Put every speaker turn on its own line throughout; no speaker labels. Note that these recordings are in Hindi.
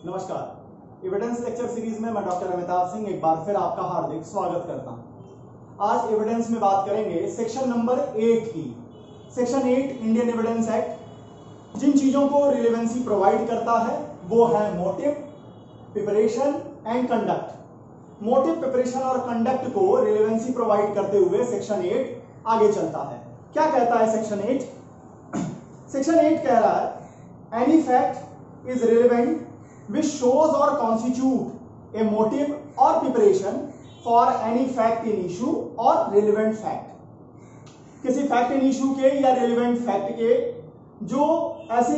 नमस्कार। एविडेंस लेक्चर सीरीज में मैं डॉक्टर अमिताभ सिंह एक बार फिर आपका हार्दिक स्वागत करता हूं। आज एविडेंस में बात करेंगे सेक्शन नंबर 8 की। सेक्शन 8 इंडियन एविडेंस एक्ट जिन चीजों को रिलेवेंसी प्रोवाइड करता है वो है motive, preparation and conduct. Motive, preparation और कंडक्ट को रिलेवेंसी प्रोवाइड करते हुए सेक्शन 8 आगे चलता है। क्या कहता है सेक्शन 8? सेक्शन 8 कह रहा है any fact is relevant which shows or constitute a motive or preparation for any fact in issue or relevant fact। किसी fact in issue के या relevant fact के जो ऐसे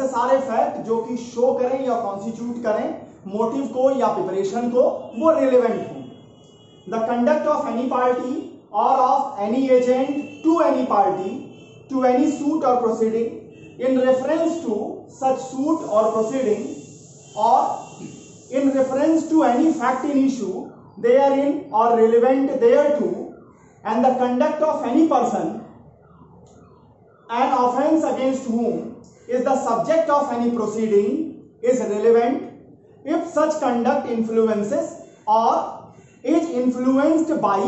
सारे fact जो कि show करें या constitute करें motive को या preparation को, वो relevant हों। The conduct of any party or of any agent to any party to any suit or proceeding in reference to such suit or proceeding or in reference to any fact in issue therein or relevant thereto, and the conduct of any person an offense against whom is the subject of any proceeding is relevant if such conduct influences or is influenced by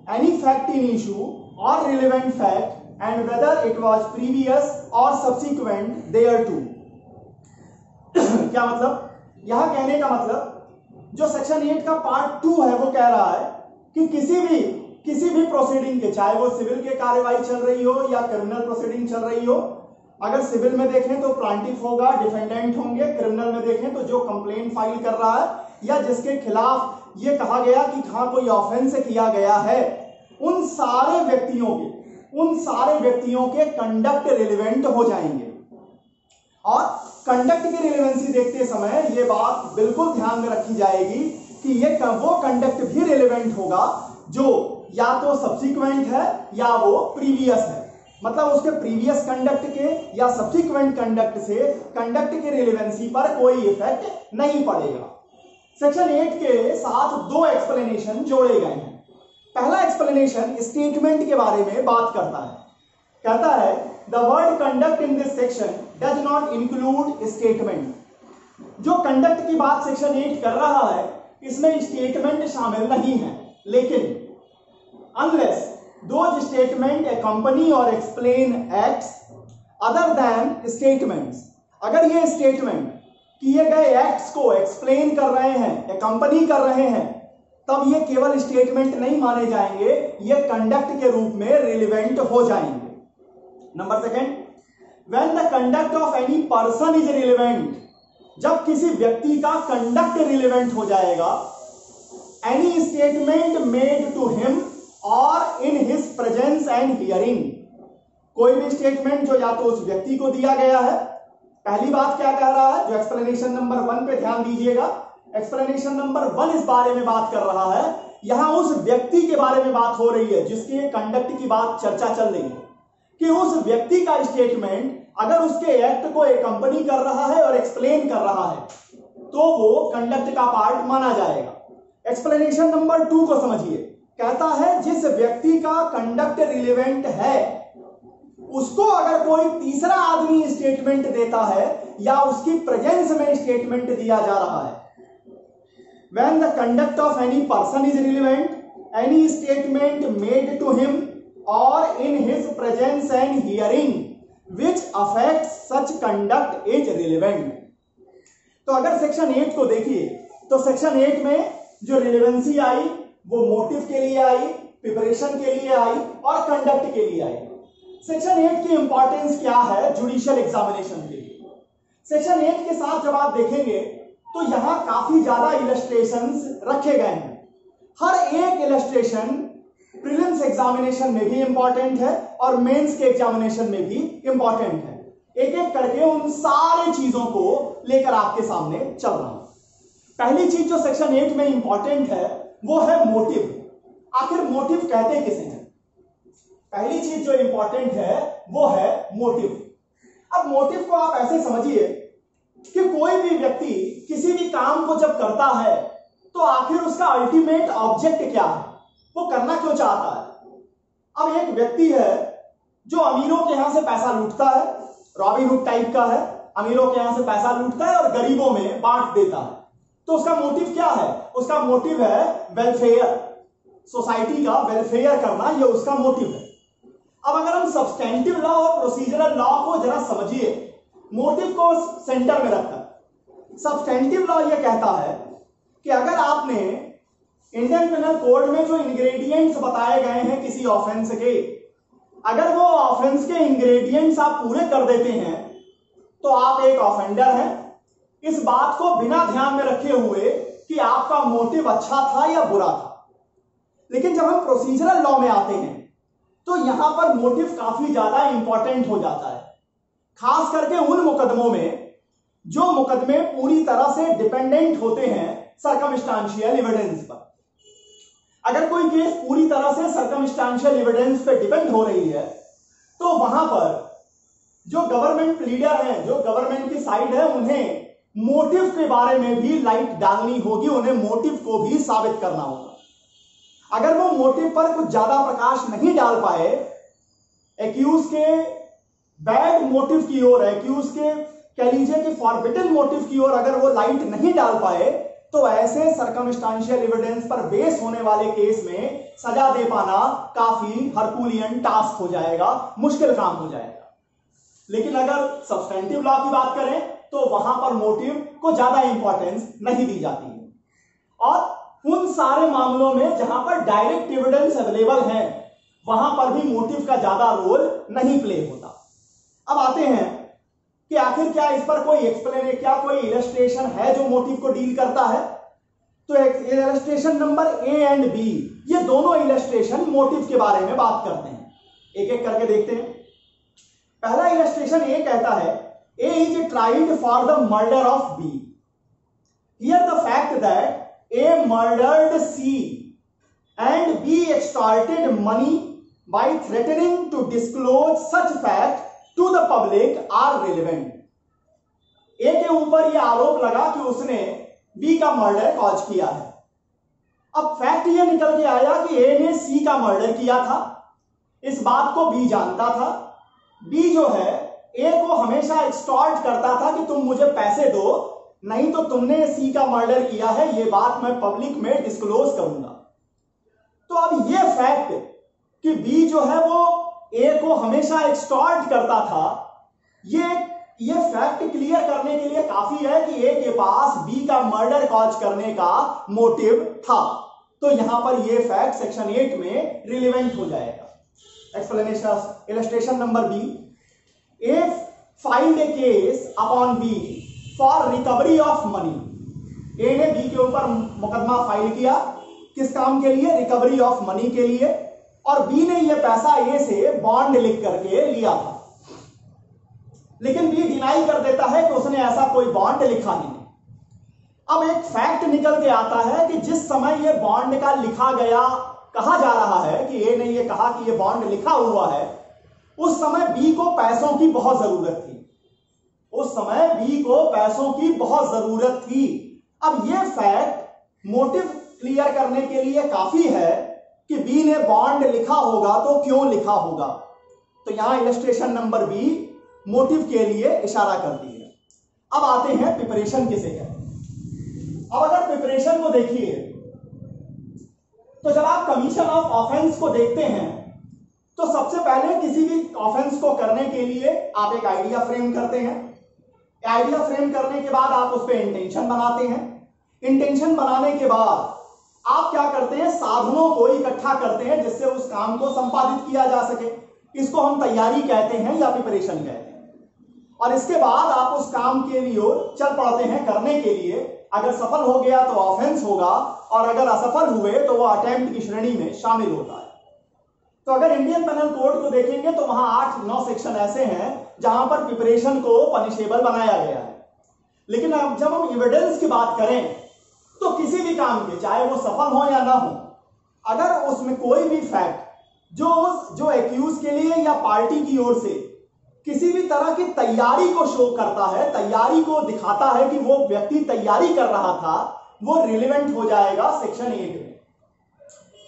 any fact in issue or relevant fact and whether it was previous or subsequent thereto। क्या मतलब? यहां कहने का मतलब जो सेक्शन 8 का पार्ट 2 है वो कह रहा है कि किसी भी प्रोसीडिंग के, चाहे वो सिविल के कार्यवाही चल रही हो या क्रिमिनल प्रोसीडिंग चल रही हो, अगर सिविल में देखें तो प्लांटिफ होगा, डिफेंडेंट होंगे, क्रिमिनल में देखें तो जो कंप्लेंट फाइल कर रहा है या जिसके खिलाफ ये कहा गया कि हाँ कोई ऑफेंस किया गया है, उन सारे व्यक्तियों के कंडक्ट रिलेवेंट हो जाएंगे। और कंडक्ट की रिलेवेंसी देखते समय ये बात बिल्कुल ध्यान में रखी जाएगी कि ये वो कंडक्ट भी रिलेवेंट होगा जो या तो सब्सिक्वेंट है या वो प्रीवियस है। मतलब उसके प्रीवियस कंडक्ट के या सब्सिक्वेंट कंडक्ट से कंडक्ट की रिलेवेंसी पर कोई इफेक्ट नहीं पड़ेगा। सेक्शन 8 के साथ दो एक्सप्लेनेशन जोड़े गए हैं। पहला एक्सप्लेनेशन स्टेटमेंट के बारे में बात करता है। कहता है the word conduct in this section does not include statement. जो कंडक्ट की बात सेक्शन 8 कर रहा है इसमें स्टेटमेंट शामिल नहीं है, लेकिन अनलेस दोज स्टेटमेंट accompany और explain acts other than statements। अगर ये स्टेटमेंट किए गए एक्ट्स को एक्सप्लेन कर रहे हैं, accompany कर रहे हैं, तब ये केवल स्टेटमेंट नहीं माने जाएंगे, ये कंडक्ट के रूप में रिलेवेंट हो जाएंगे। Number second, when the conduct of any person is relevant, जब किसी व्यक्ति का कंडक्ट रिलेवेंट हो जाएगा, any statement made to him or in his presence and hearing, कोई भी स्टेटमेंट जो या तो उस व्यक्ति को दिया गया है। पहली बात क्या कह रहा है, जो एक्सप्लेनेशन नंबर 1 पे ध्यान दीजिएगा, एक्सप्लेनेशन नंबर 1 इस बारे में बात कर रहा है, यहां उस व्यक्ति के बारे में बात हो रही है जिसके कंडक्ट की बात चर्चा चल रही है, कि उस व्यक्ति का स्टेटमेंट अगर उसके एक्ट को एक्कम्पनी कर रहा है और एक्सप्लेन कर रहा है तो वो कंडक्ट का पार्ट माना जाएगा। एक्सप्लेनेशन नंबर 2 को समझिए। कहता है जिस व्यक्ति का कंडक्ट रिलेवेंट है उसको अगर कोई तीसरा आदमी स्टेटमेंट देता है या उसकी प्रेजेंस में स्टेटमेंट दिया जा रहा है, when the conduct of any person is relevant, any statement made to him or in his presence and hearing which affects such conduct is relevant। तो अगर सेक्शन 8 को देखिए तो सेक्शन 8 में जो रिलेवेंसी आई वो मोटिव के लिए आई, प्रिपरेशन के लिए आई और कंडक्ट के लिए आई। सेक्शन 8 की इंपॉर्टेंस क्या है जुडिशियल एग्जामिनेशन के लिए? सेक्शन 8 के साथ जब आप देखेंगे तो यहां काफी ज्यादा इलस्ट्रेशंस रखे गए हैं। हर एक इलस्ट्रेशन प्रीलिम्स एग्जामिनेशन में भी इंपॉर्टेंट है और मेंस के एग्जामिनेशन में भी इंपॉर्टेंट है। एक एक करके उन सारी चीजों को लेकर आपके सामने चल रहा हूं। पहली चीज जो सेक्शन 8 में इंपॉर्टेंट है वो है मोटिव। आखिर मोटिव कहते किसे हैं? पहली चीज जो इंपॉर्टेंट है वो है मोटिव। अब मोटिव को आप ऐसे समझिए कि कोई भी व्यक्ति किसी भी काम को जब करता है तो आखिर उसका अल्टीमेट ऑब्जेक्ट क्या है, वो करना क्यों चाहता है। अब एक व्यक्ति है जो अमीरों के यहां से पैसा लूटता है, रॉबिन हुड टाइप का है, अमीरों के यहां से पैसा लूटता है और गरीबों में बांट देता है। तो उसका मोटिव क्या है? उसका मोटिव है वेलफेयर, सोसाइटी का वेलफेयर करना, यह उसका मोटिव है। अब अगर हम सब्सटेंटिव लॉ और प्रोसीजरल लॉ को जरा समझिए, मोटिव को सेंटर में रखकर। सब्सटेंटिव लॉ यह कहता है कि अगर आपने इंडियन पेनल कोड में जो इंग्रेडिएंट्स बताए गए हैं किसी ऑफेंस के, अगर वो ऑफेंस के इंग्रेडिएंट्स आप पूरे कर देते हैं तो आप एक ऑफेंडर हैं। इस बात को बिना ध्यान में रखे हुए कि आपका मोटिव अच्छा था या बुरा था। लेकिन जब हम प्रोसीजरल लॉ में आते हैं तो यहां पर मोटिव काफी ज्यादा इंपॉर्टेंट हो जाता है, खास करके उन मुकदमों में जो मुकदमे पूरी तरह से डिपेंडेंट होते हैं सर्कमस्टांशियल एविडेंस पर। अगर कोई केस पूरी तरह से सर्कमस्टांशियल एविडेंस पे डिपेंड हो रही है तो वहां पर जो गवर्नमेंट लीडर हैं, जो गवर्नमेंट की साइड है, उन्हें मोटिव के बारे में भी लाइट डालनी होगी, उन्हें मोटिव को भी साबित करना होगा। अगर वो मोटिव पर कुछ ज्यादा प्रकाश नहीं डाल पाए, एक्यूज के बैड मोटिव की ओर, एक्यूज के कह लीजिए कि फॉरबिडन मोटिव की ओर अगर वो लाइट नहीं डाल पाए, तो ऐसे सर्कमस्टांशियल एविडेंस पर बेस होने वाले केस में सजा दे पाना काफी हरकुलियन टास्क हो जाएगा, मुश्किल काम हो जाएगा। लेकिन अगर सब्सटेंटिव लॉ की बात करें तो वहां पर मोटिव को ज्यादा इंपॉर्टेंस नहीं दी जाती है, और उन सारे मामलों में जहां पर डायरेक्ट एविडेंस अवेलेबल है वहां पर भी मोटिव का ज्यादा रोल नहीं प्ले होता। अब आते हैं कि आखिर क्या इस पर कोई एक्सप्लेनेशन, क्या कोई इलस्ट्रेशन है जो मोटिव को डील करता है? तो illustration number A and B, ये दोनों इलस्ट्रेशन मोटिव के बारे में बात करते हैं। एक एक करके देखते हैं। पहला इलस्ट्रेशन ए कहता है, A is tried for the murder of B. Here the fact that A murdered C and B extorted money by threatening to disclose such fact to the public are relevant. A के ऊपर यह आरोप लगा कि उसने B का मर्डर कॉज किया है। अब फैक्ट यह निकल के आया कि A ने C का मर्डर किया था, इस बात को B जानता था। B जो है ए को हमेशा एक्सटॉर्ट करता था कि तुम मुझे पैसे दो, नहीं तो तुमने सी का मर्डर किया है, ये बात मैं पब्लिक में डिस्क्लोज करूंगा। तो अब ये फैक्ट कि बी जो है वो ए को हमेशा एक्सटॉर्ट करता था, ये फैक्ट क्लियर करने के लिए काफी है कि ए के पास बी का मर्डर कॉज करने का मोटिव था। तो यहां पर ये फैक्ट सेक्शन 8 में रिलेवेंट हो जाएगा। Explanation, illustration number B, A filed a case upon B for recovery of money. A ने B के ऊपर मुकदमा फाइल किया, किस काम के लिए? रिकवरी ऑफ मनी के लिए। और B ने यह पैसा A से बॉन्ड लिख करके लिया था, लेकिन B डिनाई कर देता है कि उसने ऐसा कोई बॉन्ड लिखा नहीं। अब एक फैक्ट निकल के आता है कि जिस समय यह बॉन्ड का लिखा गया, कहा जा रहा है कि A ने यह कहा कि यह बॉन्ड लिखा हुआ है, उस समय बी को पैसों की बहुत जरूरत थी। उस समय बी को पैसों की बहुत जरूरत थी। अब यह फैक्ट मोटिव क्लियर करने के लिए काफी है कि बी ने बॉन्ड लिखा होगा, तो क्यों लिखा होगा। तो यहां इलस्ट्रेशन नंबर बी मोटिव के लिए इशारा करती है। अब आते हैं प्रिपरेशन किसे कहते हैं। अब अगर प्रिपरेशन को देखिए तो जब आप कमीशन ऑफ ऑफेंस को देखते हैं तो सबसे पहले किसी भी ऑफेंस को करने के लिए आप एक आइडिया फ्रेम करते हैं। आइडिया फ्रेम करने के बाद आप उस पर इंटेंशन बनाते हैं। इंटेंशन बनाने के बाद आप क्या करते हैं? साधनों को इकट्ठा करते हैं जिससे उस काम को संपादित किया जा सके। इसको हम तैयारी कहते हैं या प्रिपरेशन कहते हैं। और इसके बाद आप उस काम के लिए चल पड़ते हैं करने के लिए। अगर सफल हो गया तो ऑफेंस होगा, और अगर असफल हुए तो वह अटेम्प्ट की श्रेणी में शामिल होता है। तो अगर इंडियन पेनल कोड को देखेंगे तो वहां 8-9 सेक्शन ऐसे हैं जहां पर प्रिपरेशन को पनिशेबल बनाया गया है। लेकिन अब जब हम एविडेंस की बात करें तो किसी भी काम के, चाहे वो सफल हो या ना हो, अगर उसमें कोई भी फैक्ट जो एक्यूज के लिए या पार्टी की ओर से किसी भी तरह की तैयारी को शो करता है, तैयारी को दिखाता है कि वो व्यक्ति तैयारी कर रहा था, वो रिलेवेंट हो जाएगा सेक्शन 8 में।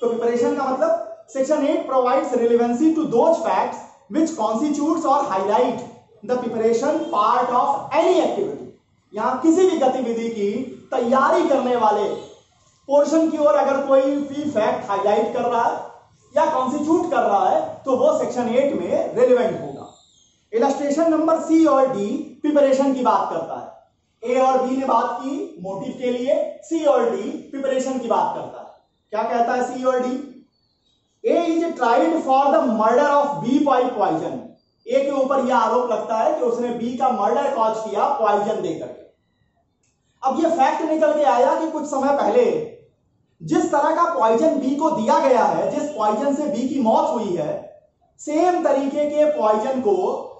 तो प्रिपरेशन का मतलब Section 8 provides relevancy to those facts which constitutes or highlight the preparation part of any activity. यहां किसी भी गतिविधि की तैयारी करने वाले पोर्शन की ओर अगर कोई भी फैक्ट हाईलाइट कर रहा है या कॉन्स्टिट्यूट कर रहा है तो वो सेक्शन 8 में रेलेवेंट होगा। इलस्ट्रेशन नंबर सी और डी प्रिपरेशन की बात करता है। ए और बी ने बात की मोटिव के लिए, सी और डी प्रिपरेशन की बात करता है। क्या कहता है सी और D? A is tried for the murder of B by poison. A के ऊपर यह आरोप लगता है कि उसने बी का मर्डर कॉज किया पॉइजन देकर के। अब यह फैक्ट निकल के आया कि कुछ समय पहले जिस तरह का पॉइजन बी को दिया गया है, जिस पॉइजन से बी की मौत हुई है, सेम तरीके के पॉइजन को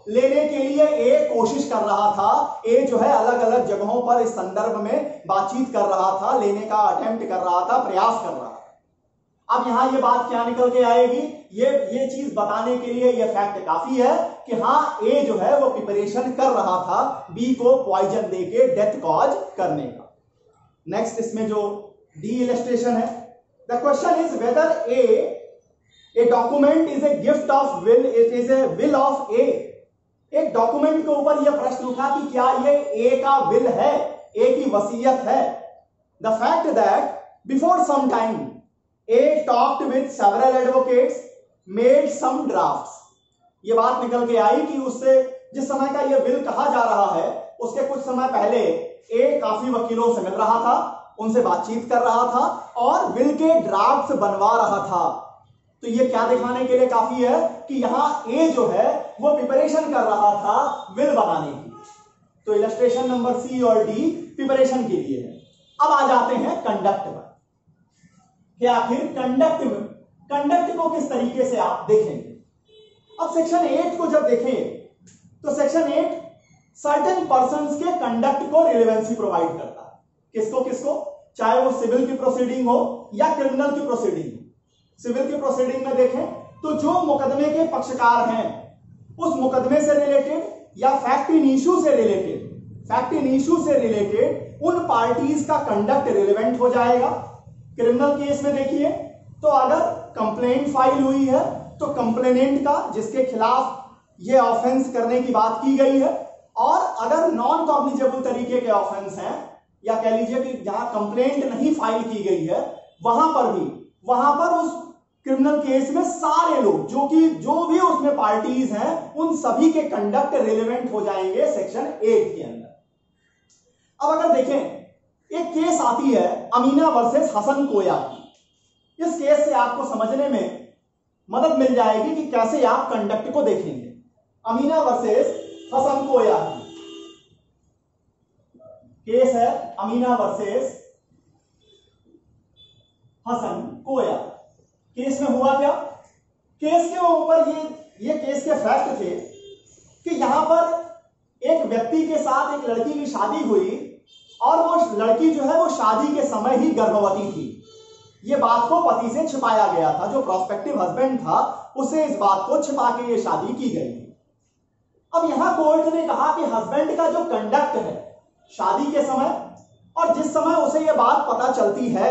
लेने के लिए ए कोशिश कर रहा था। ए जो है अलग अलग जगहों पर इस संदर्भ में बातचीत कर रहा था, लेने का अटेम्प्ट कर रहा था, प्रयास कर रहा था। अब यहां ये बात क्या निकल के आएगी? ये चीज बताने के लिए ये फैक्ट काफी है कि हाँ, ए जो है वो प्रिपरेशन कर रहा था बी को पॉइजन देके डेथ कॉज करने का। नेक्स्ट इसमें जो डी इलस्ट्रेशन है, the question is whether A document is a gift of will, it is a will of A. एक डॉक्यूमेंट के ऊपर यह प्रश्न उठा कि क्या ये ए का विल है, ए की वसीयत है। The fact that before some time A talked with several advocates made some drafts. ये बात निकल के आई कि उससे जिस समय का ये विल कहा जा रहा है उसके कुछ समय पहले ए काफी वकीलों से मिल रहा था, उनसे बातचीत कर रहा था और विल के ड्राफ्ट्स बनवा रहा था। तो ये क्या दिखाने के लिए काफी है कि यहां ए जो है वो प्रिपरेशन कर रहा था विल बनाने की। तो इलस्ट्रेशन नंबर सी और डी प्रिपरेशन के लिए है। अब आ जाते हैं कंडक्ट पर कि आखिर कंडक्ट को किस तरीके से आप देखेंगे। अब सेक्शन 8 को जब देखें तो सेक्शन 8 सर्टेन पर्संस के कंडक्ट को रिलेवेंसी प्रोवाइड करता है। किसको? चाहे वो सिविल की प्रोसीडिंग हो या क्रिमिनल की प्रोसीडिंग हो। सिविल की प्रोसीडिंग में देखें तो जो मुकदमे के पक्षकार हैं उस मुकदमे से रिलेटेड या फैक्ट इन इश्यू से रिलेटेड उन पार्टीज का कंडक्ट रिलेवेंट हो जाएगा। क्रिमिनल केस में देखिए तो अगर कंप्लेंट फाइल हुई है तो कंप्लेनेंट का, जिसके खिलाफ ये ऑफेंस करने की बात की गई है, और अगर नॉन कॉग्निजेबल तरीके के ऑफेंस हैं या कह लीजिए कि जहां कंप्लेंट नहीं फाइल की गई है वहां पर उस क्रिमिनल केस में सारे लोग जो भी उसमें पार्टीज हैं उन सभी के कंडक्ट रिलेवेंट हो जाएंगे सेक्शन 8 के अंदर। अब अगर देखें एक केस आती है अमीना वर्सेस हसन कोया की। इस केस से आपको समझने में मदद मिल जाएगी कि कैसे आप कंडक्ट को देखेंगे। अमीना वर्सेस हसन कोया की केस है, अमीना वर्सेस हसन कोया। केस में हुआ क्या? केस के ऊपर ये केस के फैक्ट थे कि यहां पर एक व्यक्ति के साथ एक लड़की की शादी हुई और वो लड़की जो है वो शादी के समय ही गर्भवती थी। ये बात को पति से छिपाया गया था, जो प्रोस्पेक्टिव हस्बैंड था उसे इस बात को छिपा के ये शादी की गई थी। अब यहां कोर्ट ने कहा कि हस्बैंड का जो कंडक्ट है शादी के समय और जिस समय उसे यह बात पता चलती है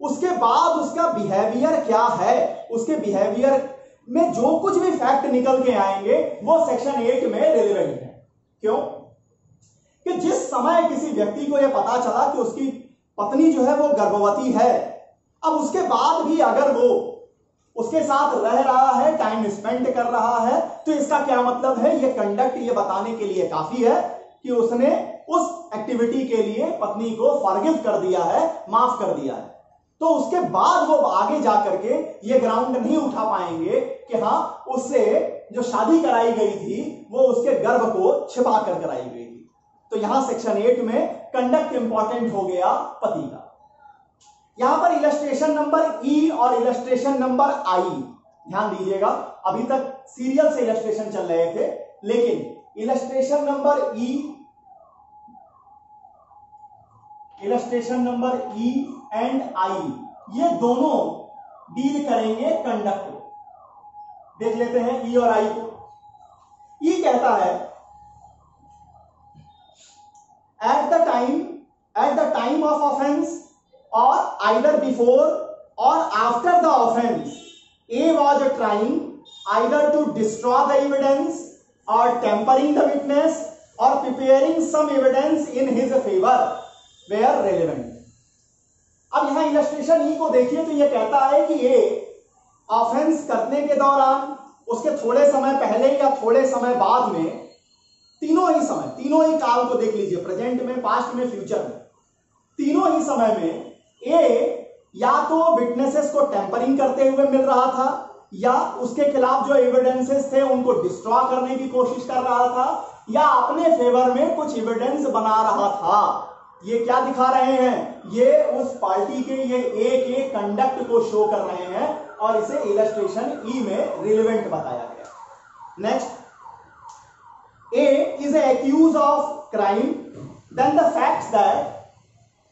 उसके बाद उसका बिहेवियर क्या है, उसके बिहेवियर में जो कुछ भी फैक्ट निकल के आएंगे वो सेक्शन 8 में रिलेवेंट है। क्यों? कि जिस समय किसी व्यक्ति को यह पता चला कि उसकी पत्नी जो है वो गर्भवती है, अब उसके बाद भी अगर वो उसके साथ रह रहा है, टाइम स्पेंड कर रहा है, तो इसका क्या मतलब है? ये कंडक्ट ये बताने के लिए काफी है कि उसने उस एक्टिविटी के लिए पत्नी को फॉरगिव कर दिया है, माफ कर दिया है। तो उसके बाद वो आगे जाकर के ये ग्राउंड नहीं उठा पाएंगे कि हाँ उससे जो शादी कराई गई थी वो उसके गर्भ को छिपा कर कराई गई थी। तो यहां सेक्शन 8 में कंडक्ट इंपॉर्टेंट हो गया पति का। यहां पर इलस्ट्रेशन नंबर ई और इलस्ट्रेशन नंबर आई ध्यान दीजिएगा। अभी तक सीरियल से इलस्ट्रेशन चल रहे थे, लेकिन illustration number E and I ये दोनों डील करेंगे कंडक्ट को। देख लेते हैं ई और आई को। ई कहता है at the time of offence or either before or after the offense, A was trying either to destroy the evidence, और टेम्परिंग द विटनेस और preparing some evidence in his favour were relevant. अब यहां इलस्ट्रेशन ई को देखिए तो यह कहता है कि ये ऑफेंस करने के दौरान, उसके थोड़े समय पहले या थोड़े समय बाद में, तीनों ही काल को देख लीजिए, प्रेजेंट में, पास्ट में, फ्यूचर में, तीनों ही समय में ए या तो विटनेसेस को टेम्परिंग करते हुए मिल रहा था या उसके खिलाफ जो एविडेंसेस थे उनको डिस्ट्रॉय करने की कोशिश कर रहा था या अपने फेवर में कुछ एविडेंस बना रहा था। ये क्या दिखा रहे हैं? ये उस पार्टी के ये एक कंडक्ट को शो कर रहे हैं और इसे इलस्ट्रेशन ई में रिलेवेंट बताया गया। Next, A is accuse of crime, then the facts that,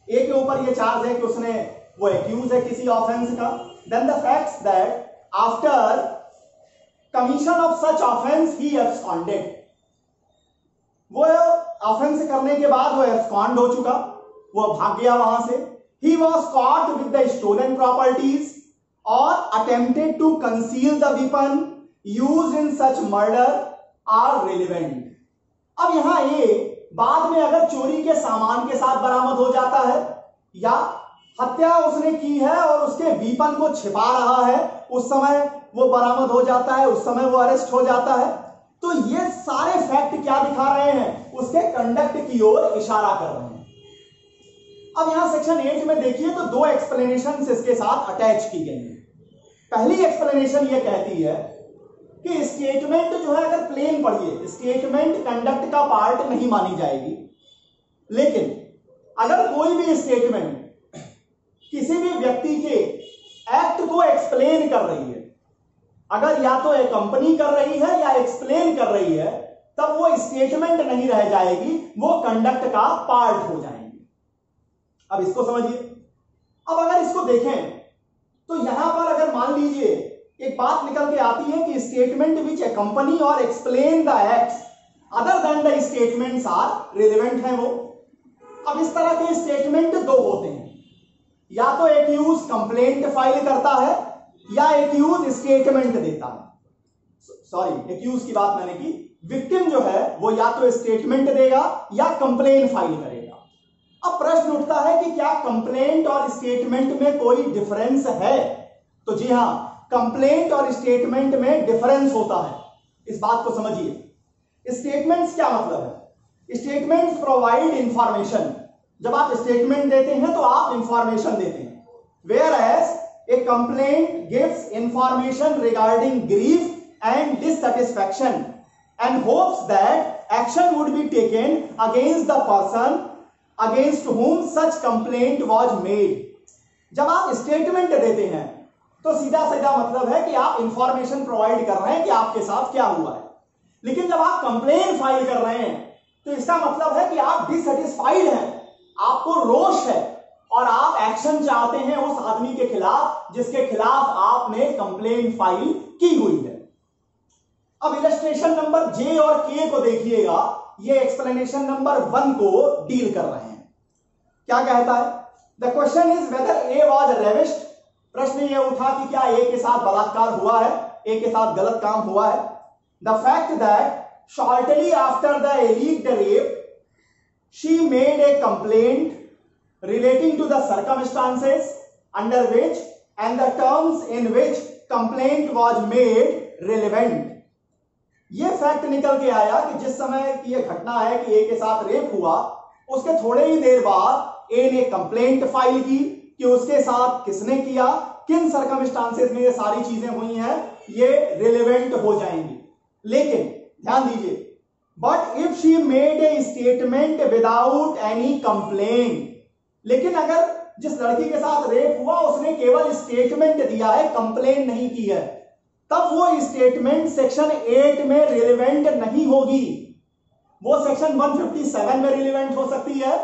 A के ऊपर ये चार्ज है कि उसने, वो एक्यूज है किसी ऑफेंस का, then the facts that after commission of such offence he absconded, वो ऑफेंस करने के बाद वो एब्सकॉन्ड हो चुका, वो भाग गया वहां से। He was caught with the stolen properties और attempted to conceal the weapon used in such murder are relevant. अब यहां ये बाद में अगर चोरी के सामान के साथ बरामद हो जाता है या हत्या उसने की है और उसके वीपन को छिपा रहा है, उस समय वो बरामद हो जाता है, उस समय वो अरेस्ट हो जाता है, तो ये सारे फैक्ट क्या दिखा रहे हैं? उसके कंडक्ट की ओर इशारा कर रहे हैं। अब यहां सेक्शन 8 में देखिए तो दो एक्सप्लेनेशन इसके साथ अटैच की गई है। पहली एक्सप्लेनेशन ये कहती है कि स्टेटमेंट जो है, अगर प्लेन पढ़िए, स्टेटमेंट कंडक्ट का पार्ट नहीं मानी जाएगी, लेकिन अगर कोई भी स्टेटमेंट किसी भी व्यक्ति के एक्ट को एक्सप्लेन कर रही है, अगर या तो एक कंपनी कर रही है या एक्सप्लेन कर रही है, तब वो स्टेटमेंट नहीं रह जाएगी, वो कंडक्ट का पार्ट हो जाएंगे। अब इसको समझिए। अब अगर इसको देखें तो यहां पर अगर मान लीजिए एक बात निकल के आती है कि स्टेटमेंट विच ए कंपनी और explain the acts other than the statements are relevant है वो। अब इस तरह के स्टेटमेंट दो होते हैं, या तो एक्यूज कंप्लेंट फाइल करता है या एक्यूज स्टेटमेंट देता है। सॉरी, एक्यूज की बात मैंने की, विक्टिम जो है वो या तो स्टेटमेंट देगा या कंप्लेन फाइल करेगा। अब प्रश्न उठता है कि क्या कंप्लेंट और स्टेटमेंट में कोई डिफरेंस है? तो जी हां, कंप्लेंट और स्टेटमेंट में डिफरेंस होता है। इस बात को समझिए। स्टेटमेंट्स क्या मतलब है? Statements provide information. जब आप स्टेटमेंट देते हैं तो आप इंफॉर्मेशन देते हैं, whereas a complaint gives information regarding grief and dissatisfaction and hopes that action would be taken against the person against whom such complaint was made। जब आप स्टेटमेंट देते हैं तो सीधा सीधा मतलब है कि आप इंफॉर्मेशन प्रोवाइड कर रहे हैं कि आपके साथ क्या हुआ है। लेकिन जब आप कंप्लेन फाइल कर रहे हैं तो इसका मतलब है कि आप डिससेटिस्फाइड हैं, आपको रोष है और आप एक्शन चाहते हैं उस आदमी के खिलाफ जिसके खिलाफ आपने कंप्लेन फाइल की हुई है। अब इलस्ट्रेशन नंबर जे और के को देखिएगा, ये एक्सप्लेनेशन नंबर 1 को डील कर रहे हैं। क्या कहता है? The question is whether A was ravished. प्रश्न ये उठा कि क्या ए के साथ बलात्कार हुआ है, ए के साथ गलत काम हुआ है। The fact that shortly after the alleged rape she made a complaint relating to the circumstances under which and the terms in which complaint was made relevant. ये फैक्ट निकल के आया कि जिस समय की ये घटना है कि ए के साथ रेप हुआ, उसके थोड़े ही देर बाद ए ने कंप्लेंट फाइल की कि उसके साथ किसने किया, किन सर्कमस्टांसेस में ये सारी चीजें हुई हैं, ये रिलेवेंट हो जाएंगी। लेकिन ध्यान दीजिए, but if she made A statement without any complaint, लेकिन अगर जिस लड़की के साथ रेप हुआ उसने केवल स्टेटमेंट दिया है, कंप्लेन नहीं की है, तब वो स्टेटमेंट सेक्शन 8 में रिलेवेंट नहीं होगी। वो सेक्शन 157 में रिलेवेंट हो सकती है,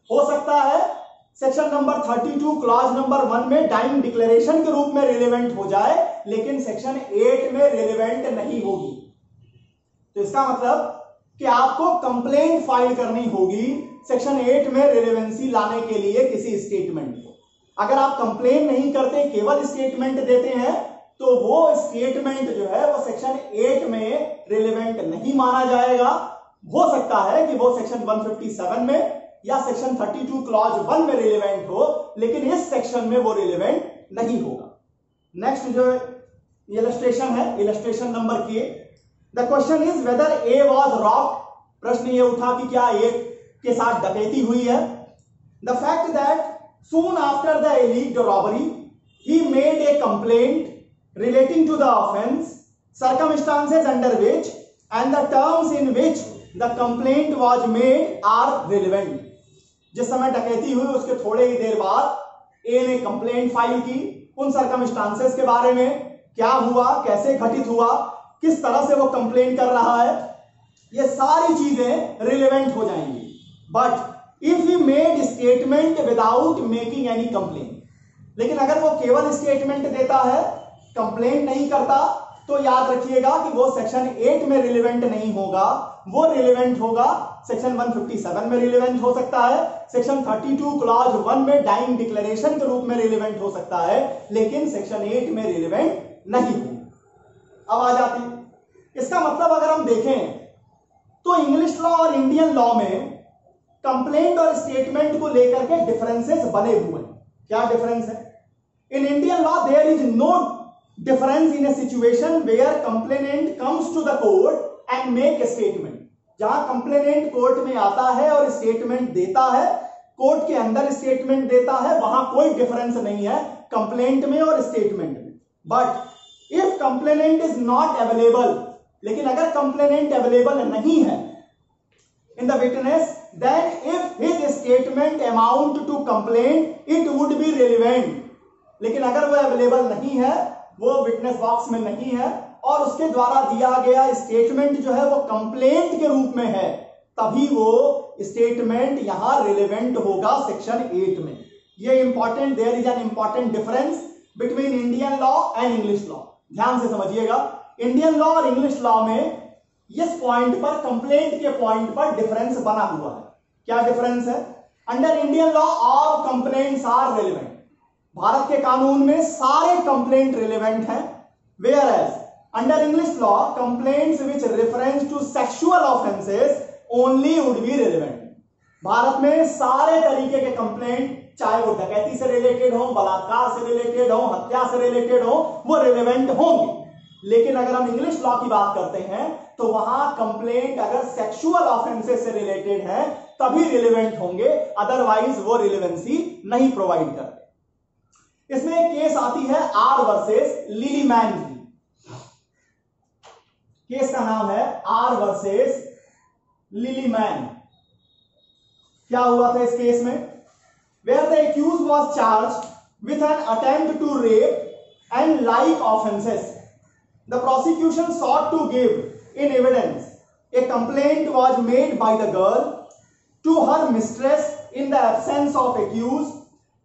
हो सकता है सेक्शन नंबर 32 क्लॉज नंबर 1 में डाइंग डिक्लेरेशन के रूप में रिलेवेंट हो जाए, लेकिन सेक्शन 8 में रिलेवेंट नहीं होगी। तो इसका मतलब कि आपको कंप्लेंट फाइल करनी होगी सेक्शन 8 में रिलेवेंसी लाने के लिए किसी स्टेटमेंट को। अगर आप कंप्लेन नहीं करते, केवल स्टेटमेंट देते हैं, तो वो स्टेटमेंट जो है वो सेक्शन 8 में रिलेवेंट नहीं माना जाएगा। हो सकता है कि वो सेक्शन 157 में या सेक्शन 32 क्लॉज 1 में रिलेवेंट हो, लेकिन इस सेक्शन में वो रिलेवेंट नहीं होगा। नेक्स्ट जो इलस्ट्रेशन है, इलस्ट्रेशन नंबर के, the question is whether A was robbed. प्रश्न ये उठा कि क्या ए के साथ डकैती हुई है। The fact that soon after the alleged robbery he made a complaint relating to the offense, circumstances under which and the terms in which the complaint was made are relevant। जिस समय डकैती हुई उसके थोड़े ही देर बाद ए ने कंप्लेंट फाइल की, उन सर्कमस्टांसेस के बारे में, क्या हुआ, कैसे घटित हुआ, किस तरह से वो कंप्लेंट कर रहा है, ये सारी चीजें रिलेवेंट हो जाएंगी। But if he made statement without making any complaint, लेकिन अगर वो केवल स्टेटमेंट देता है, कंप्लेंट नहीं करता, तो याद रखिएगा कि वो सेक्शन 8 में रिलेवेंट नहीं होगा, वो रिलेवेंट होगा सेक्शन 157 में रिलेवेंट हो सकता है, सेक्शन 32 क्लॉज 1 में डाइंग डिक्लेरेशन के रूप में रिलेवेंट हो सकता है, लेकिन सेक्शन 8 में रिलेवेंट नहीं होगा। अब आ जाती है, इसका मतलब अगर हम देखें तो इंग्लिश लॉ और इंडियन लॉ में कंप्लेंट और स्टेटमेंट को लेकर के डिफरेंसेस बने हुए हैं। क्या डिफरेंस है? In Indian law there is no difference in a situation where complainant comes to the court and make a statement। जहां कंप्लेनेंट कोर्ट में आता है और स्टेटमेंट देता है, कोर्ट के अंदर स्टेटमेंट देता है, वहां कोई डिफरेंस नहीं है कंप्लेंट में और स्टेटमेंट में। But if complainant is not available, लेकिन अगर कंप्लेनेंट अवेलेबल नहीं है in the witness, then if his statement amount to complaint it would be relevant. लेकिन अगर वो अवेलेबल नहीं है, वो विटनेस बॉक्स में नहीं है और उसके द्वारा दिया गया स्टेटमेंट जो है वो कंप्लेंट के रूप में है, तभी वो स्टेटमेंट यहां रिलेवेंट होगा सेक्शन 8 में। ये important, there is an important difference between Indian law and English law. ध्यान से समझिएगा, इंडियन लॉ और इंग्लिश लॉ में इस पॉइंट पर, कंप्लेंट के पॉइंट पर डिफरेंस बना हुआ है। क्या डिफरेंस है? Under Indian law all complaints are relevant. Bharat के कानून में सारे कंप्लेंट रिलेवेंट हैं, whereas under English law complaints which reference to sexual offences only would be relevant. Bharat में सारे तरीके के कंप्लेंट, चाहे वो डकैती से रिलेटेड हो, बलात्कार से रिलेटेड हो, हत्या से रिलेटेड हो, वो रिलेवेंट होंगे। लेकिन अगर हम इंग्लिश लॉ की बात करते हैं तो वहां कंप्लेंट अगर सेक्सुअल ऑफेंसेस से रिलेटेड है तभी रिलेवेंट होंगे, अदरवाइज वो रिलेवेंसी नहीं प्रोवाइड करते। इसमें एक केस आती है आर वर्सेस लिलीमैन की। केस का नाम है आर वर्सेस लिलीमैन। क्या हुआ था इस केस में? Where the accused was charged with an attempt to rape and like offences, the prosecution sought to give in evidence a complaint was made by the girl to her mistress in the absence of accused,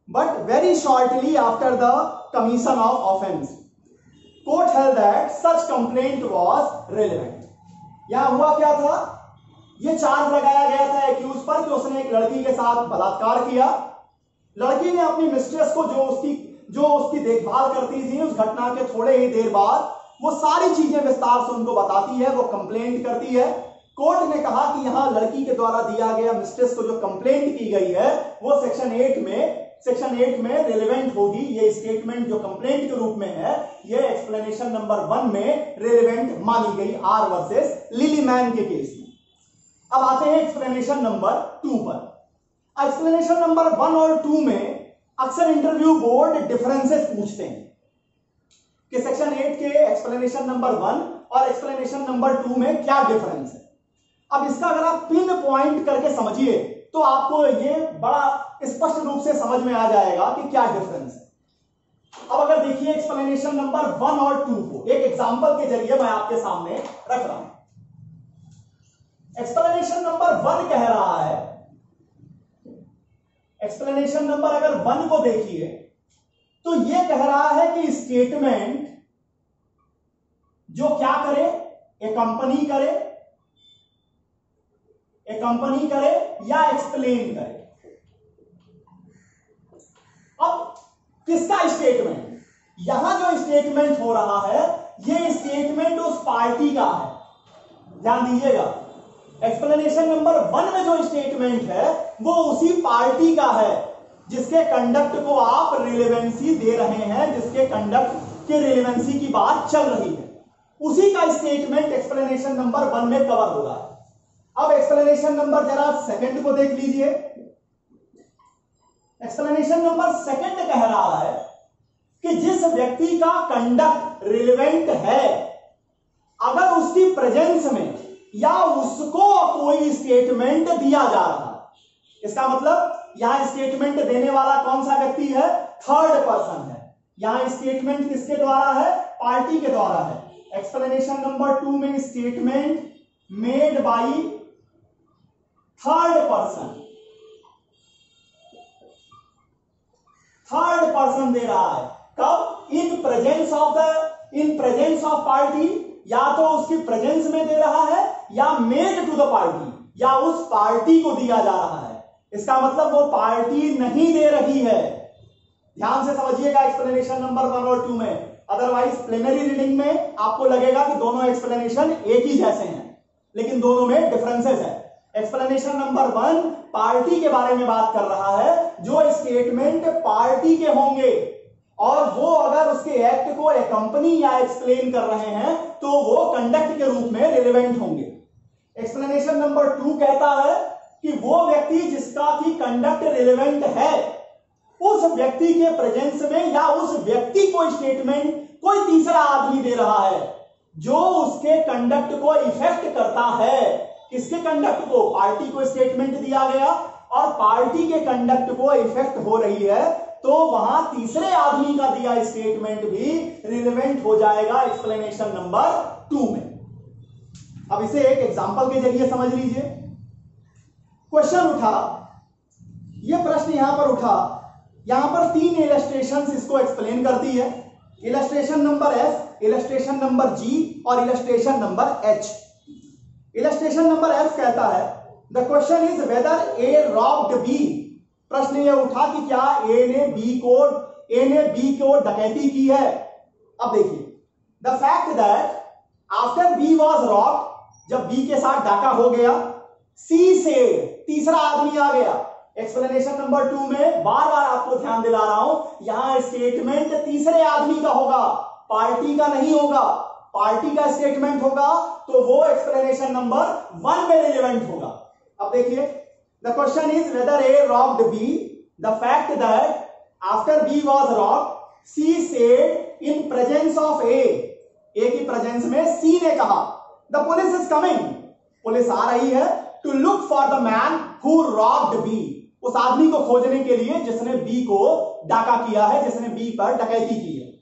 but very shortly after the commission of offense. Court held that such complaint was relevant. यहां हुआ क्या था? ये चार्ज लगाया गया था एक्यूज पर कि उसने एक लड़की के साथ बलात्कार किया। लड़की ने अपनी मिस्ट्रेस को, जो उसकी देखभाल करती थी, उस घटना के थोड़े ही देर बाद वो सारी चीजें विस्तार से उनको बताती है, वो कंप्लेंट करती है। कोर्ट ने कहा कि यहां लड़की के द्वारा दिया गया, मिस्ट्रेस को जो कंप्लेंट की गई है वो सेक्शन 8 में रिलेवेंट होगी। ये स्टेटमेंट जो कंप्लेंट के रूप में है, ये एक्सप्लेनेशन नंबर 1 में रिलेवेंट मानी गई आर वर्सेस लिलीमैन के केस में। अब आते हैं एक्सप्लेनेशन नंबर 2 पर। एक्सप्लेनेशन नंबर 1 और 2 में अक्सर इंटरव्यू बोर्ड डिफरेंसेस पूछते हैं कि सेक्शन 8 के एक्सप्लेनेशन नंबर 1 और एक्सप्लेनेशन नंबर 2 में क्या डिफरेंस है। अब इसका अगर आप पिन पॉइंट करके समझिए तो आपको ये बड़ा स्पष्ट रूप से समझ में आ जाएगा कि क्या डिफरेंस है। अब अगर देखिए एक्सप्लेनेशन नंबर 1 और 2 को एक एग्जांपल के जरिए मैं आपके सामने रख रहा हूं। एक्सप्लेनेशन नंबर 1 कह रहा है, एक्सप्लेनेशन नंबर अगर 1 को देखिए तो यह कह रहा है कि स्टेटमेंट जो क्या करे, एक कंपनी करे या एक्सप्लेन करे। अब किसका स्टेटमेंट? यहां जो स्टेटमेंट हो रहा है ये स्टेटमेंट उस पार्टी का है, ध्यान दीजिएगा। एक्सप्लेनेशन नंबर 1 में जो स्टेटमेंट है वो उसी पार्टी का है जिसके कंडक्ट को आप रिलेवेंसी दे रहे हैं, जिसके कंडक्ट के रिलेवेंसी की बात चल रही है, उसी का स्टेटमेंट एक्सप्लेनेशन नंबर 1 में कवर हो रहा है। अब एक्सप्लेनेशन नंबर जरा सेकंड को देख लीजिए। एक्सप्लेनेशन नंबर सेकंड कह रहा है कि जिस व्यक्ति का कंडक्ट रिलेवेंट है, अगर उसकी प्रेजेंस में या उसको कोई स्टेटमेंट दिया जा रहा है, इसका मतलब यहां स्टेटमेंट देने वाला कौन सा व्यक्ति है? थर्ड पर्सन है। यहां स्टेटमेंट किसके द्वारा है? पार्टी के द्वारा है। एक्सप्लेनेशन नंबर 2 में statement made by third person, third person दे रहा है। कब? इन प्रेजेंस ऑफ पार्टी, या तो उसकी प्रेजेंस में दे रहा है या मेड टू द पार्टी, या उस पार्टी को दिया जा रहा है। इसका मतलब वो पार्टी नहीं दे रही है। ध्यान से समझिएगा एक्सप्लेनेशन नंबर 1 और 2 में, अदरवाइज प्लेनरी रीडिंग में आपको लगेगा कि दोनों एक्सप्लेनेशन एक ही जैसे हैं, लेकिन दोनों में डिफरेंसेस है। एक्सप्लेनेशन नंबर 1 पार्टी के बारे में बात कर रहा है, जो स्टेटमेंट पार्टी के होंगे और वो अगर उसके एक्ट को एकंपनी या एक्सप्लेन कर रहे हैं तो वो कंडक्ट के रूप में रिलेवेंट होंगे। एक्सप्लेनेशन नंबर 2 कहता है कि वो व्यक्ति जिसका की कंडक्ट रिलेवेंट है, उस व्यक्ति के प्रेजेंस में या उस व्यक्ति को स्टेटमेंट कोई तीसरा आदमी दे रहा है जो उसके कंडक्ट को इफेक्ट करता है। किसके कंडक्ट को? पार्टी को स्टेटमेंट दिया गया और पार्टी के कंडक्ट को इफेक्ट हो रही है, तो वहां तीसरे आदमी का दिया स्टेटमेंट भी रिलेवेंट हो जाएगा एक्सप्लेनेशन नंबर 2 में। अब इसे एक एग्जांपल के जरिए समझ लीजिए। क्वेश्चन उठा, यह प्रश्न यहां पर उठा, यहां पर 3 इलस्ट्रेशंस इसको एक्सप्लेन करती है। Illustration number F, illustration number G और illustration number H। Illustration number F कहता है the question is whether A robbed B. प्रश्न यह उठा कि क्या ए ने बी को डकैती की है। अब देखिए, the fact that after B was robbed, जब बी के साथ डाका हो गया, सी से तीसरा आदमी आ गया। एक्सप्लेनेशन नंबर 2 में बार बार आपको ध्यान दिला रहा हूं, यहां स्टेटमेंट तीसरे आदमी का होगा, पार्टी का नहीं होगा। पार्टी का स्टेटमेंट होगा तो वो एक्सप्लेनेशन नंबर 1 में रिलेवेंट होगा। अब देखिए, the question is whether A robbed B, the fact that after B was robbed, C said in presence of A की प्रेजेंस में सी ने कहा the police is coming, police आ रही है, to look for the man who robbed B, उस आदमी को खोजने के लिए जिसने बी को डाका किया है, जिसने बी पर डकैती की है।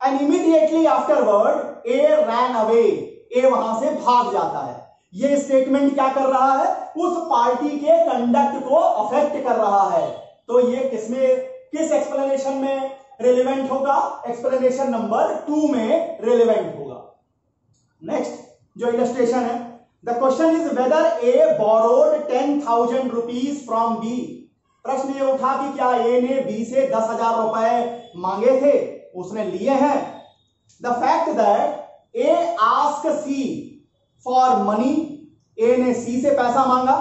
And immediately afterward A ran away, A वहां से भाग जाता है। ये स्टेटमेंट क्या कर रहा है? उस पार्टी के कंडक्ट को अफेक्ट कर रहा है। तो ये किस एक्सप्लेनेशन में रिलेवेंट होगा? एक्सप्लेनेशन नंबर 2 में रिलेवेंट होगा। नेक्स्ट जो इलस्ट्रेशन है, the question is whether A borrowed 10,000 rupees from B. प्रश्न ये उठा कि क्या ए ने बी से 10,000 रुपए मांगे थे, उसने लिए हैं। The fact that A ask C for money, A ने सी से पैसा मांगा,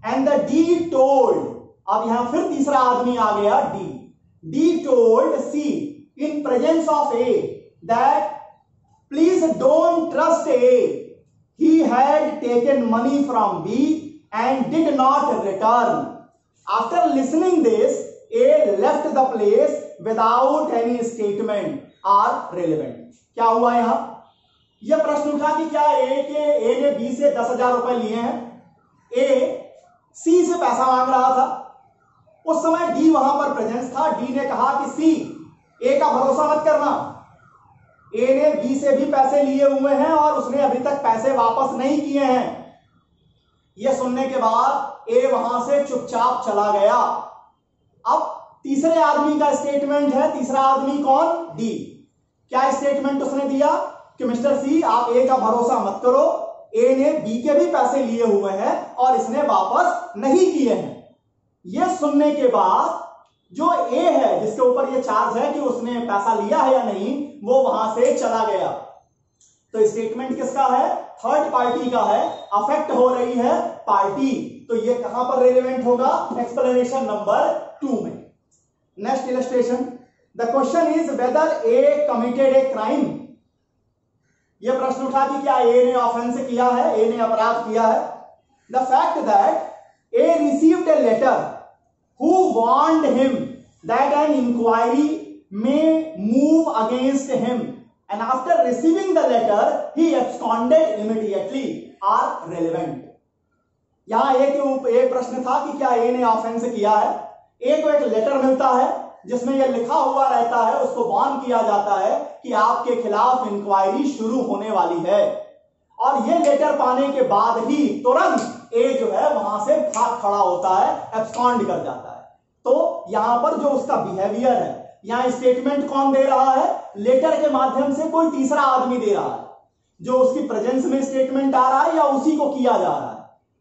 एंड द डी टोल्ड, अब यहां फिर तीसरा आदमी आ गया D told C in presence of A that please don't trust A, he had taken money from B and did not return. After listening this, A left the place without any statement or relevant. क्या हुआ यहां? यह प्रश्न उठा कि क्या ए ने बी से 10,000 रुपए लिए हैं, ए सी से पैसा मांग रहा था। उस समय डी वहां पर प्रेजेंस था। डी ने कहा कि सी, ए का भरोसा मत करना, ए ने बी से भी पैसे लिए हुए हैं और उसने अभी तक पैसे वापस नहीं किए हैं। यह सुनने के बाद ए वहां से चुपचाप चला गया। अब तीसरे आदमी का स्टेटमेंट है। तीसरा आदमी कौन? डी। क्या स्टेटमेंट उसने दिया कि मिस्टर सी, आप ए का भरोसा मत करो, ए ने बी के भी पैसे लिए हुए हैं और इसने वापस नहीं किए हैं। यह सुनने के बाद जो ए है जिसके ऊपर ये चार्ज है कि उसने पैसा लिया है या नहीं, वो वहां से चला गया। तो स्टेटमेंट किसका है? थर्ड पार्टी का है, अफेक्ट हो रही है पार्टी। तो ये कहां पर रेलेवेंट होगा? एक्सप्लेनेशन नंबर 2 में। Next illustration, the question is whether A committed a crime. यह प्रश्न उठा कि क्या ए ने ऑफेंस किया है, ए ने अपराध किया है। The fact that A received a letter who warned him that an inquiry may move against him, and after receiving the letter he absconded immediately are relevant। यहां एक प्रश्न था कि क्या ए ने ऑफेंस किया है। ए को एक लेटर मिलता है जिसमें यह लिखा हुआ रहता है, उसको वार्न किया जाता है कि आपके खिलाफ इंक्वायरी शुरू होने वाली है, और यह लेटर पाने के बाद ही तुरंत ए जो है वहां से भाग खड़ा होता है, एब्सकॉन्ड कर जाता है। तो यहां पर जो उसका बिहेवियर है, यहां स्टेटमेंट कौन दे रहा है? लेटर के माध्यम से कोई तीसरा आदमी दे रहा है, जो उसकी प्रेजेंस में स्टेटमेंट आ रहा है या उसी को किया जा रहा है,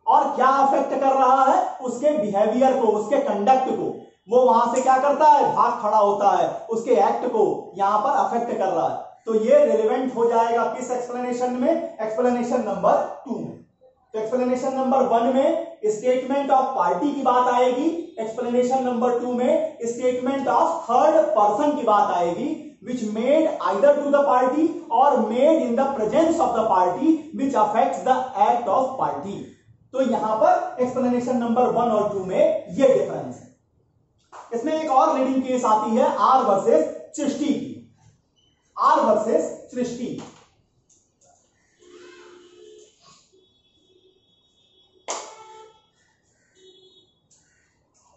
और क्या अफेक्ट कर रहा है? उसके बिहेवियर को, उसके कंडक्ट को। वो वहां से क्या करता है? भाग खड़ा होता है, उसके एक्ट को यहां पर अफेक्ट कर रहा है। तो ये रिलेवेंट हो जाएगा किस एक्सप्लेनेशन में? एक्सप्लेनेशन नंबर 2 में। तो एक्सप्लेनेशन नंबर 1 में स्टेटमेंट ऑफ पार्टी की बात आएगी, एक्सप्लेनेशन नंबर 2 में स्टेटमेंट ऑफ थर्ड पर्सन की बात आएगी, which made either to the party or made in the presence of the party which affects the act of party। तो यहां पर एक्सप्लेनेशन नंबर 1 और 2 में ये डिफरेंस है। इसमें एक और लीडिंग केस आती है आर वर्सेस सृष्टि की। R versus Srishti.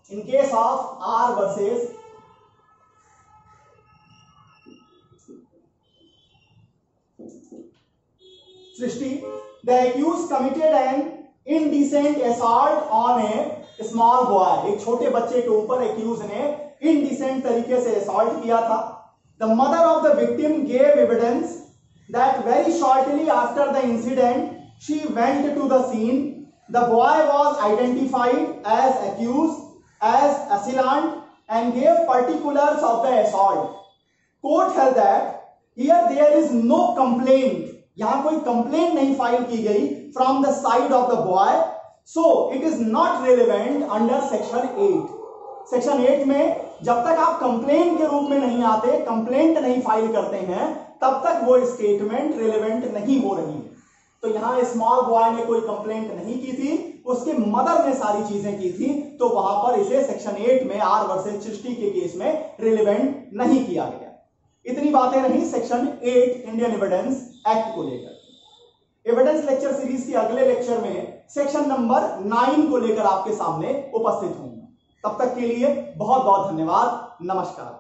In case of R versus Srishti, the accused committed an indecent assault on a small boy। एक छोटे बच्चे के ऊपर एक्यूज ने indecent तरीके से assault किया था। The mother of the victim gave evidence that very shortly after the incident she went to the scene। The boy was identified as accused as assailant and gave particulars of the assault। Court held that here there is no complaint, यहां कोई कंप्लेंट नहीं फाइल की गई from the side of the boy, so it is not relevant under section 8। Section 8 में जब तक आप कंप्लेंट के रूप में नहीं आते, कंप्लेंट नहीं फाइल करते हैं, तब तक वो स्टेटमेंट रिलेवेंट नहीं हो रही है। तो यहां स्मॉल बॉय ने कोई कंप्लेंट नहीं की थी, उसके मदर ने सारी चीजें की थी, तो वहां पर इसे सेक्शन 8 में आर वर्सेस सृष्टि के केस में रिलेवेंट नहीं किया गया। इतनी बातें रही सेक्शन 8 इंडियन एविडेंस एक्ट को लेकर। एविडेंस लेक्चर सीरीज के अगले लेक्चर में सेक्शन नंबर 9 को लेकर आपके सामने उपस्थित होंगे। तब तक के लिए बहुत बहुत धन्यवाद। नमस्कार।